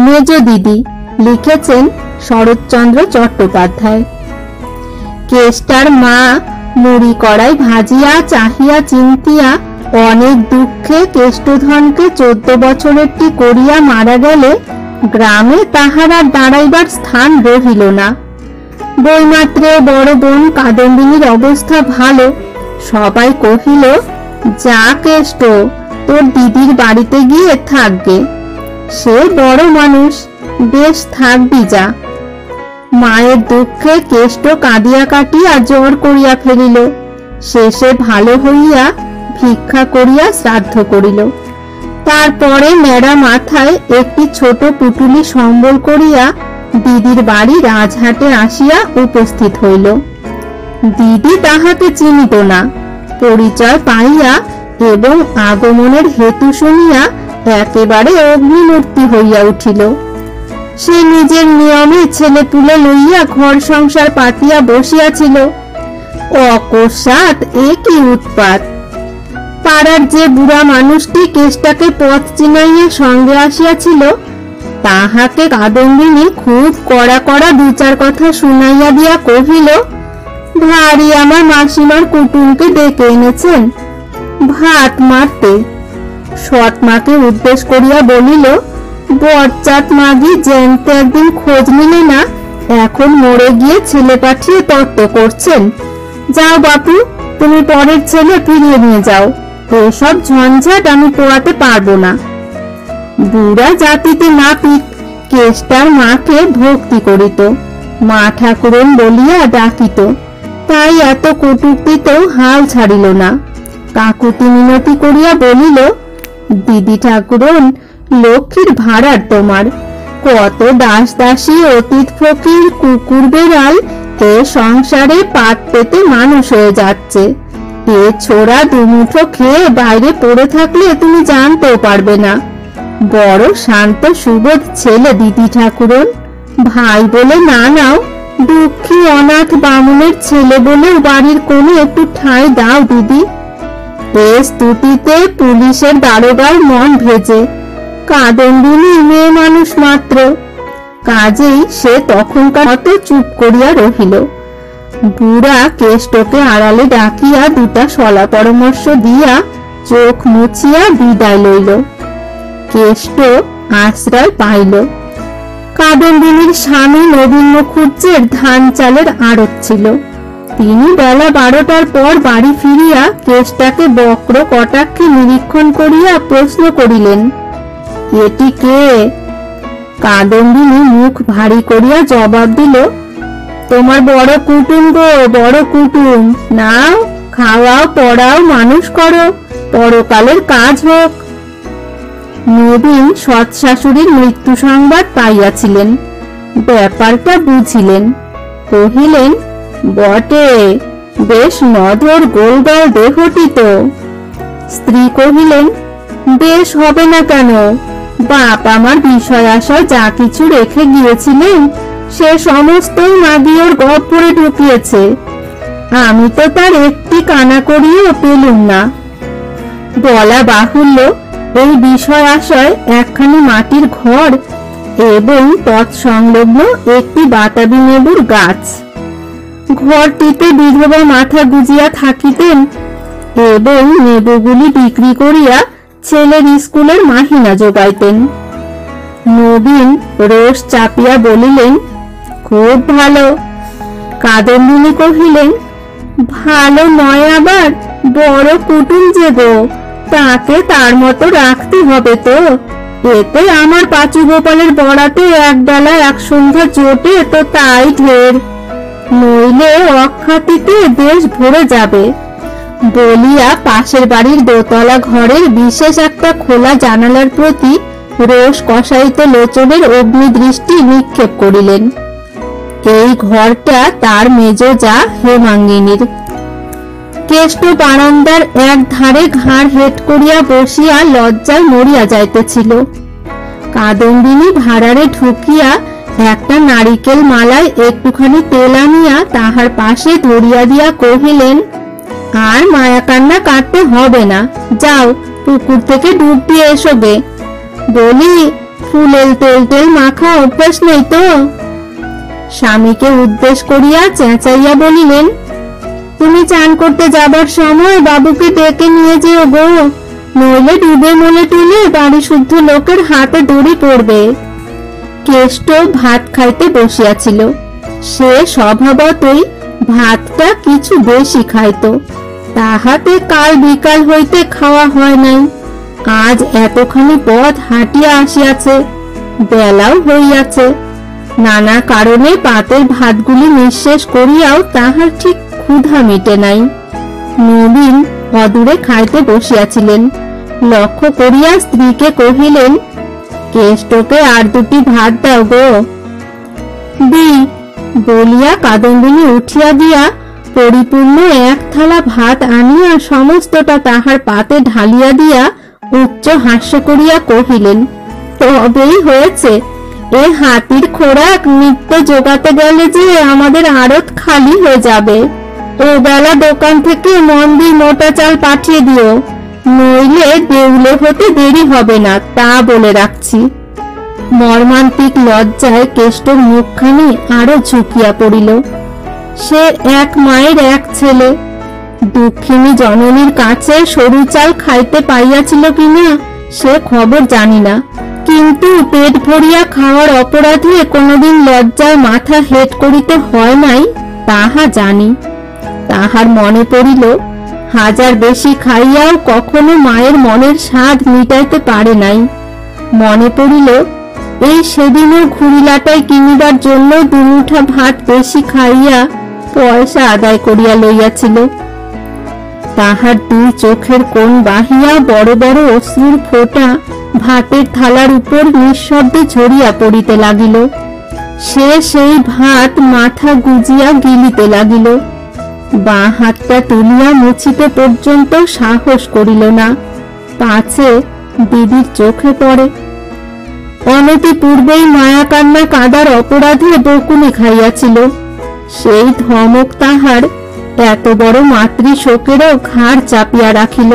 মেজ দিদি, লিখেছেন শরৎচন্দ্র চট্টোপাধ্যায়। কেষ্টার মা মুড়ি কড়াই ভাজিয়া চাহিয়া চিন্তিয়া অনেক দুঃখে কেষ্টধনকে 14 বছরেরটি করিয়া মারা গেলে গ্রামে তাহার আর দাঁড়াইবার স্থান রহিল না। বইমাত্রে বড় বোন কাদম্বিনীর অবস্থা ভালো। সবাই কহিল, যা কেষ্ট, তোর দিদির বাড়িতে গিয়ে থাকবে, সে বড় মানুষ, বেশ থাকবি যা। মায়ের দুঃখে কেষ্ট কাঁদিয়া কাটিয়া জ্বর করিয়া ফেলিল। শেষে ভালো হইয়া ভিক্ষা করিয়া শ্রাদ্ধ করিল। তারপরে ন্যাড়া মাথায় একটি ছোট পুটুলি সম্বল করিয়া দিদির বাড়ি রাজহাটে আসিয়া উপস্থিত হইল। দিদি তাহাকে চিনিত না। পরিচয় পাইয়া এবং আগমনের হেতু শুনিয়া একেবারে অগ্নিমূর্তি হইয়া উঠিল। সে নিজের নিয়মে ছেলে পুলে লইয়া ঘর সংসার পাতিয়া বসিয়াছিল। অকস্মাৎ এ কি উৎপাত! পাড়ার যে বুড়া মানুষটি কেষ্টাকে পথ চিনাইয়া সঙ্গে আসিয়াছিল, তাহাকে কাদম্বিনী খুব কড়া কড়া 2-4 কথা শুনাইয়া দিয়া কহিল, ভারী আমার মাসিমার কুটুমকে ডেকে এনেছেন ভাত মারতে। সৎ মাকে উদ্দেশ্য করিয়া বলিল, বজ্জাত মাগি জ্যান্ত একদিন খোঁজ নিলে না, এখন মরে গিয়ে ছেলে পাঠিয়ে তত্ত্ব করছেন। যাও বাপু, তুমি পরের ছেলে ফিরিয়ে নিয়ে যাও, এসব ঝঞ্ঝাট আমি পোড়াতে পারবো না। বুড়া জাতিতে নাপিত কেষ্টার মাকে ভক্তি করিত, মা ঠাকুরন বলিয়া ডাকিত, তাই এত কটূক্তিতেও হাল ছাড়িল না। কাকুতি মিনতি করিয়া বলিল, দিদি ঠাকুরন, লক্ষ্মীর ভাড়ার তোমার, কত দাস দাসী অতীত ফকির কুকুর বেড়াল এ সংসারে পাত পেতে মানুষ হয়ে যাচ্ছে। এ ছোড়া দুমুঠো খেয়ে বাইরে পড়ে থাকলে তুমি জানতেও পারবে না। বড় শান্ত সুবোধ ছেলে দিদি ঠাকুরন, ভাই বলে না নাও, দুঃখী অনাথ বামুনের ছেলে বলেও বাড়ির কোনো একটু ঠাঁই দাও দিদি। এ স্তুতিতে পুলিশের দারোগার মন ভেজে। কাদম্বিনী মেয়ে মানুষ মাত্র, কাজেই সে তখনকার মতো চুপ করিয়া রহিল। বুড়া কেষ্টকে আড়ালে ডাকিয়া 2টা সলা পরামর্শ দিয়া চোখ মুছিয়া বিদায় লইল। কেষ্ট আশ্রয় পাইল। কাদম্বিনীর স্বামী নবীন মুখুজ্জের ধান চালের আড়ত ছিল। তিনি বেলা 12টার পর বাড়ি ফিরিয়া কেষ্টাকে বক্র কটাক্ষে নিরীক্ষণ করিয়া প্রশ্ন করিলেন, এটি কে? কাদম্বিনী মুখ ভারী করিয়া জবাব দিল, তোমার বড় কুটুম গো, বড় কুটুম। নাও, খাওয়াও, পড়াও, মানুষ করো, পরকালের কাজ হোক। নবীন সৎ শাশুড়ির মৃত্যু সংবাদ পাইয়াছিলেন, ব্যাপারটা বুঝিলেন। কহিলেন, বটে, বেশ নধর গোলগাল দেহটি তো। স্ত্রী কহিলেন, বেশ হবে না কেন? বাপ আমার বিষয় আশায় যা কিছু রেখে গিয়েছিলেন সে সমস্তই মাগিওর গহ্বরে ঢুকিয়েছে। আমি তো তার একটি কানা করিয়েও পেলুম না। বলা বাহুল্য, এই বিষয় আশায় একখানি মাটির ঘর এবং তৎসংলগ্ন একটি বাতাবি লেবুর গাছ। ঘরটিতে বিধবা মাথা গুজিয়া থাকিতেন এবং লেবুগুলি বিক্রি করিয়া ছেলের স্কুলের মাহিনা যোগাইতেন। নবীন রোষ চাপিয়া বলিলেন, খুব ভালো। কাদম্বিনী কহিলেন, ভালো নয় আবার, বড় কুটুম যে গো, তাকে তার মতো রাখতে হবে তো। এতে আমার পাঁচু গোপালের বড়াতে এক বেলা 1 সন্ধ্যা জোটে তো তাই ঢের, নইলে অখ্যাতিতে দেশ ভরে যাবে। বলিয়া পাশের বাড়ির দোতলা ঘরের বিশেষ একটা খোলা জানালার প্রতি রোষ কষায়িত লোচনের অগ্নিদৃষ্টি নিক্ষেপ করিলেন। এই ঘরটা তার মেজ যা হেমাঙ্গিনীর। কেষ্ট বারান্দার এক ধারে ঘাড় হেট করিয়া বসিয়া লজ্জায় মরিয়া যাইতেছিল। কাদম্বিনী ভাড়ারে ঢুকিয়া একটা নারিকেল মালায় একটুখানি তেল আনিয়া তাহার পাশে ধরিয়া দিয়া কহিলেন, আর মায়া কান্না কাটতে হবে না, যাও পুকুর থেকে ডুব দিয়ে এসো গে। বলি, ফুলের তেল টেল মাখা অভ্যাস নেই তো? স্বামীকে উদ্দেশ করিয়া চেঁচাইয়া বলিলেন, তুমি চান করতে যাবার সময় বাবুকে ডেকে নিয়ে যেও গো, নইলে ডুবে মলে টুলে বাড়ি শুদ্ধ লোকের হাতে দড়ি পড়বে। কেষ্ট ভাত খাইতে বসিয়াছিল। সে স্বভাবতই ভাতটা কিছু বেশি খাইত। তাহাতে কাল বিকাল হইতে খাওয়া হয় নাই। আজ এতখানি পথ হাঁটিয়া আসিয়াছে, বেলাও হইয়াছে। নানা কারণে পাতের ভাতগুলি নিঃশেষ করিয়াও তাহার ঠিক ক্ষুধা মিটে নাই। নবীন অদূরে খাইতে বসিয়াছিলেন। লক্ষ্য করিয়া স্ত্রীকে কহিলেন, কেষ্টকে আর দুটি ভাত দাও গো। দি বলিয়া কাদম্বিনী উঠিয়া দিয়া পরিপূর্ণ এক থালা ভাত আনিয়া সমস্তটা তাহার পাতে ঢালিয়া দিয়া উচ্চ হাস্য করিয়া কহিলেন, তবেই হয়েছে। এ হাতির খোরাক নিত্য জোগাতে গেলে যে আমাদের আড়ত খালি হয়ে যাবে। ও বেলা দোকান থেকে মন্দির মোটা চাল পাঠিয়ে দিও, নইলে দেউলে হতে দেরি হবে না, তা বলে রাখছি। মর্মান্তিক লজ্জায় কেষ্টর মুখখানি আরো ঝুঁকিয়া পড়িল। সে এক মায়ের এক ছেলে। দুঃখিনী জননীর কাছে সরু চাল খাইতে পাইয়াছিল কিনা সে খবর জানি না, কিন্তু পেট ভরিয়া খাওয়ার অপরাধে কোনোদিন লজ্জায় মাথা হেট করিতে হয় নাই তাহা জানি। তাহার মনে পড়িল, হাজার বেশি খাইয়াও কখনো মায়ের মনের স্বাদ মিটাইতে পারে নাই। মনে পড়িল, এই সেদিনও ঘুড়িলাটাই কিনিবার জন্য দুমুঠা ভাত বেশি খাইয়া পয়সা আদায় করিয়া লইয়াছিল। তাহার দুই চোখের কোণ বাহিয়া বড় বড় অশ্রুর ফোঁটা ভাতের থালার উপর নিঃশব্দে ঝরিয়া পড়িতে লাগিল। সে সেই ভাত মাথা গুজিয়া গিলিতে লাগিল। বাঁ হাতটা তুলিয়া মুছিতে পর্যন্ত সাহস করিল না, পাছে দিদির চোখে পড়ে। অনতি পূর্বেই মায়া কান্না কাদার অপরাধে বকুনি খাইয়াছিল। সেই ধমক তাহার এত বড় মাতৃশোকেরও ঘাড় চাপিয়া রাখিল।